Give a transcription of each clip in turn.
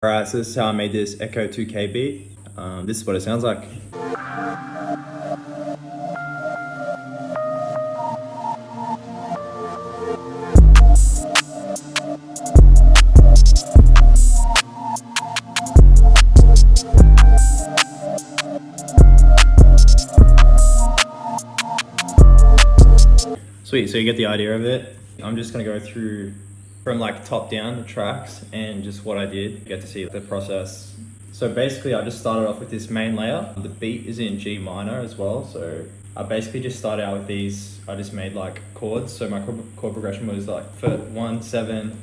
Alright, so this is how I made this ecco2k beat. This is what it sounds like. Sweet, so you get the idea of it. I'm just gonna go through from like top down the tracks and just what I did. You get to see the process. So basically I just started off with this main layer. The beat is in G minor as well. So I basically just started out with these. I just made like chords. So my chord progression was like 1, 7,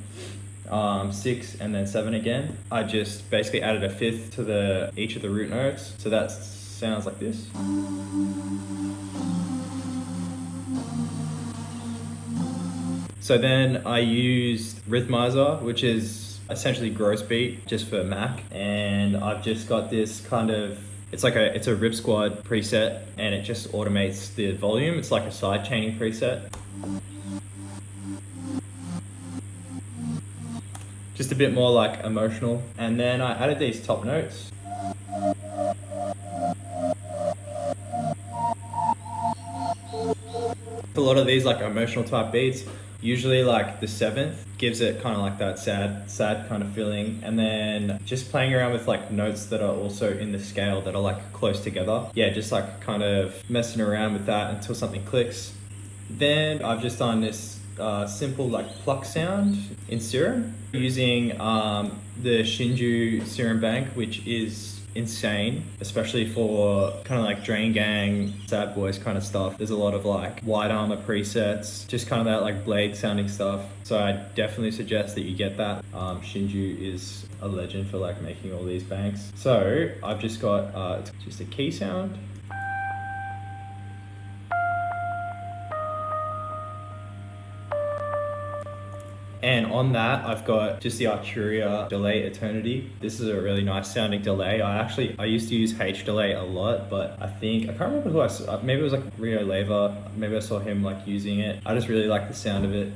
6, and then 7 again. I just basically added a fifth to each of the root notes. So that sounds like this. So then I used 𝓼𝓸𝓬𝓲𝓪𝓵𝓼, which is essentially gross beat just for Mac. And I've just got this kind of, it's a Rip Squad preset and it just automates the volume. It's like a side chaining preset. Just a bit more like emotional. And then I added these top notes. A lot of these like emotional type beats, usually like the 7th gives it kind of like that sad kind of feeling, and then just playing around with like notes that are also in the scale that are like close together. Yeah, just like kind of messing around with that until something clicks. Then I've just done this simple like pluck sound in Serum using the 𝓼𝓸𝓬𝓲𝓪𝓵𝓼, which is insane, especially for kind of like draingang, sad boys kind of stuff. There's a lot of like wide armor presets, just kind of that like blade sounding stuff. So I definitely suggest that you get that. 𝓼𝓸𝓬𝓲𝓪𝓵 is a legend for like making all these banks. So I've just got just a key sound. And on that, I've got just the 𝓼𝓸𝓬𝓲𝓪𝓵. This is a really nice sounding delay. I used to use H delay a lot, but I can't remember who I saw. Maybe it was like 𝓼𝓸𝓬𝓲𝓪. Maybe I saw him like using it. I just really like the sound of it.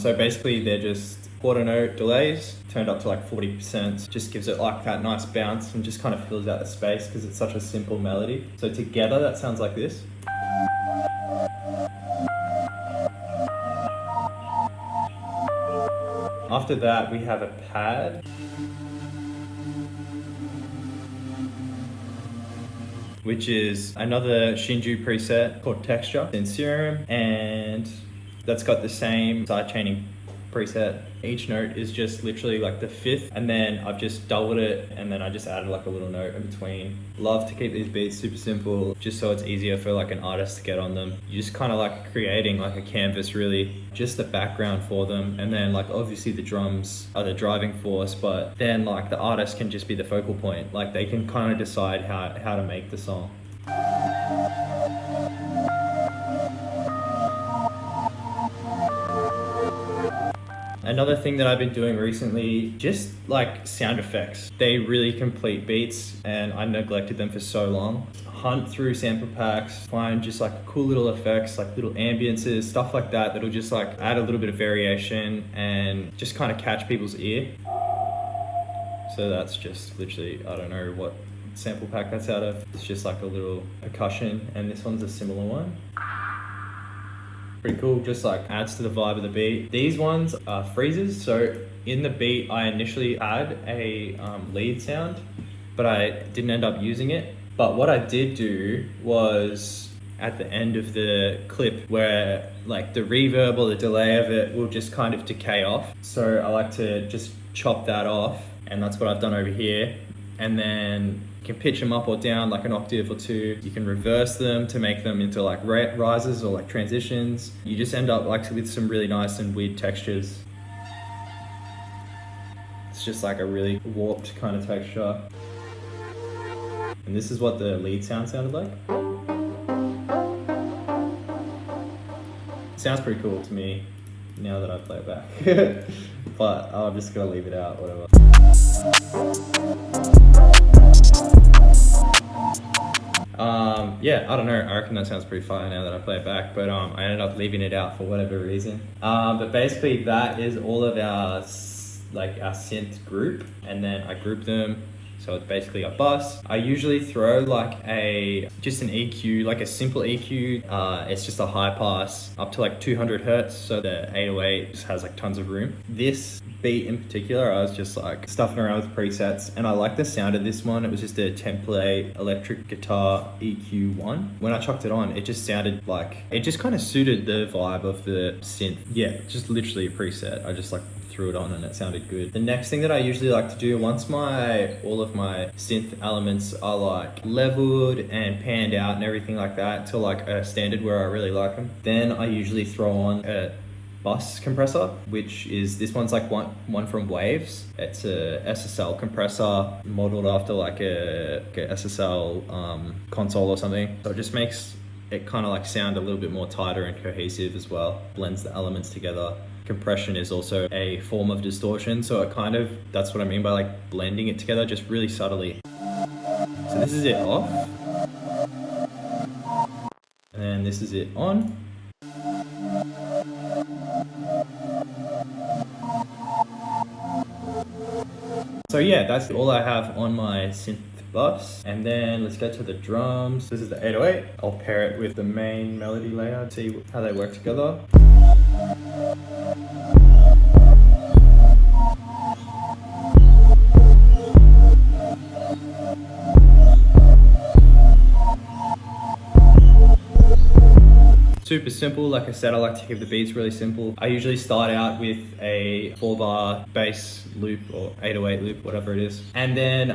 So basically they're just quarter note delays turned up to like 40%. Just gives it like that nice bounce and just kind of fills out the space because it's such a simple melody. So together that sounds like this. After that, we have a pad, which is another 𝓼𝓸𝓬𝓲𝓪 preset called Texture in Serum, and that's got the same side chaining preset. Each note is just literally like the 5th, and then I've just doubled it, and then I just added like a little note in between. Love to keep these beats super simple, just so it's easier for like an artist to get on them. You're just kind of like creating like a canvas, really, just the background for them, and then like obviously the drums are the driving force, but then like the artist can just be the focal point. Like they can kind of decide how to make the song. Another thing that I've been doing recently, just like sound effects. They really complete beats and I neglected them for so long. Hunt through sample packs, find just like cool little effects, like little ambiences, stuff like that, that'll just like add a little bit of variation and just kind of catch people's ear. So that's just literally, I don't know what sample pack that's out of. It's just like a little percussion, and this one's a similar one. Pretty cool, just like adds to the vibe of the beat. These ones are freezes, so in the beat I initially had a lead sound, but I didn't end up using it. But what I did do was at the end of the clip where like the reverb or the delay of it will just kind of decay off. So I like to just chop that off, and that's what I've done over here. And then you can pitch them up or down like an octave or two. You can reverse them to make them into like rises or like transitions. You just end up like with some really nice and weird textures. It's just like a really warped kind of texture. And this is what the lead sound sounded like. It sounds pretty cool to me now that I play it back. But I'm just gonna leave it out, whatever. Yeah, I don't know, I reckon that sounds pretty fire now that I play it back, but I ended up leaving it out for whatever reason. But basically that is all of our like our synth group, and then I group them. So it's basically a bus. I usually throw like just an EQ, like a simple EQ. It's just a high pass up to like 200 hertz. So the 808 just has like tons of room. This beat in particular, I was just like stuffing around with presets, and I like the sound of this one. It was just a template electric guitar EQ1. When I chucked it on, it just sounded like, it just kind of suited the vibe of the synth. Yeah, just literally a preset. I just like threw it on and it sounded good. The next thing that I usually like to do, once all of my synth elements are like leveled and panned out and everything like that to like a standard where I really like them, then I usually throw on a bus compressor, which is, this one's like one from Waves. It's a SSL compressor modeled after like a SSL console or something. So it just makes it kind of like sound a little bit more tighter and cohesive as well. Blends the elements together. Compression is also a form of distortion, so it kind of, that's what I mean by like blending it together just really subtly. So this is it off, and then this is it on. So yeah, that's all I have on my synth bus. And then let's get to the drums. This is the 808. I'll pair it with the main melody layer, see how they work together. Super simple. Like I said, I like to keep the beats really simple. I usually start out with a 4-bar bass loop or 808 loop, whatever it is. And then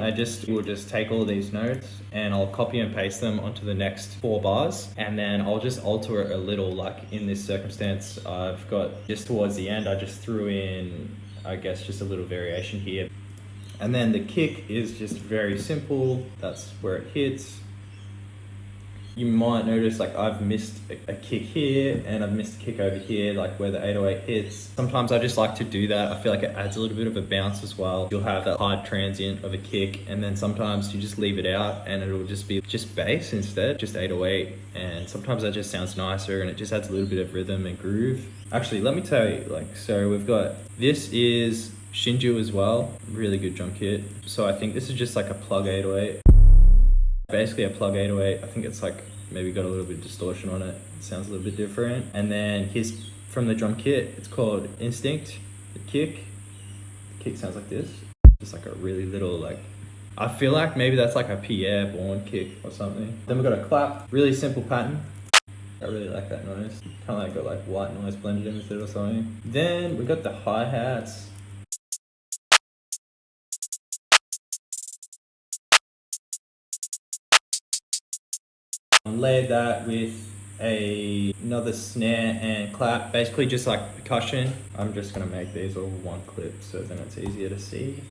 will just take all these notes and I'll copy and paste them onto the next 4 bars. And then I'll just alter it a little. Like in this circumstance, I've got just towards the end, I just threw in, I guess, just a little variation here. And then the kick is just very simple. That's where it hits. You might notice like I've missed a kick here and I've missed a kick over here, like where the 808 hits. Sometimes I just like to do that. I feel like it adds a little bit of a bounce as well. You'll have that hard transient of a kick, and then sometimes you just leave it out and it'll just be just bass instead, just 808. And sometimes that just sounds nicer and it just adds a little bit of rhythm and groove. Actually, let me tell you, like, so we've got, this is Shinju as well, really good drum kit. So I think this is just like a plug 808. Basically a plug 808. I think it's like maybe got a little bit of distortion on it. It sounds a little bit different. And then here's from the drum kit, it's called Instinct, the kick. The kick sounds like this. Just like a really little, like, I feel like maybe that's like a Pierre Bourne kick or something. Then we've got a clap, really simple pattern. I really like that noise. Kind of like got like white noise blended in with it or something. Then we got the hi-hats. Layered that with another snare and clap, basically just like percussion. I'm just gonna make these all one clip so then it's easier to see.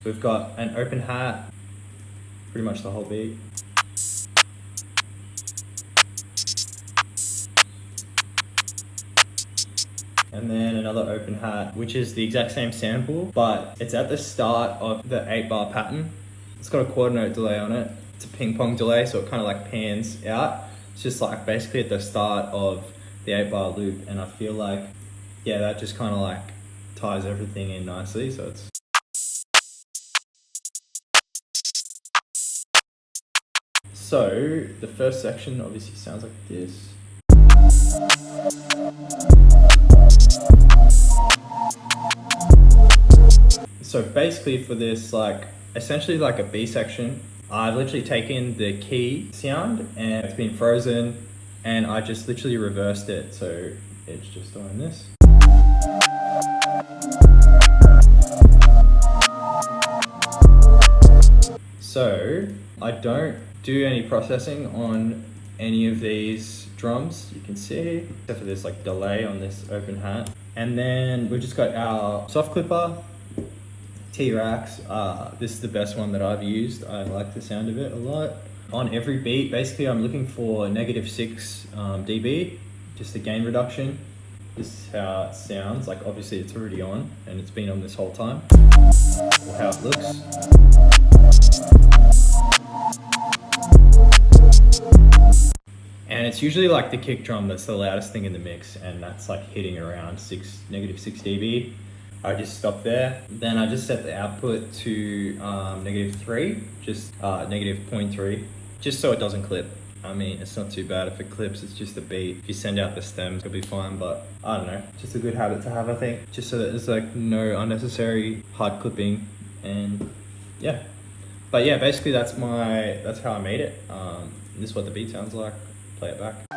We've got an open hat, pretty much the whole beat. And then another open hat, which is the exact same sample, but it's at the start of the 8-bar pattern. It's got a quarter note delay on it. It's a ping pong delay, so it kind of like pans out. It's just like basically at the start of the 8-bar loop, and I feel like, yeah, that just kind of like ties everything in nicely, so it's... So the first section obviously sounds like this. So basically for this, like, essentially like a B section, I've literally taken the key sound and it's been frozen and I just literally reversed it. So it's just doing this. So I don't do any processing on any of these drums, you can see, except for this like delay on this open hat. And then we've just got our soft clipper, T-Rax. This is the best one that I've used. I like the sound of it a lot. On every beat, basically I'm looking for -6 dB, just the gain reduction. This is how it sounds, like obviously it's already on and it's been on this whole time, or how it looks. And it's usually like the kick drum that's the loudest thing in the mix, and that's like hitting around -6 dB. I just stop there. Then I just set the output to -3, just -0.3, just so it doesn't clip. I mean, it's not too bad if it clips, it's just a beat. If you send out the stems, it'll be fine, but I don't know. Just a good habit to have, I think. Just so that there's like no unnecessary hard clipping, and yeah. But yeah, basically that's how I made it. This is what the beat sounds like. Play it back.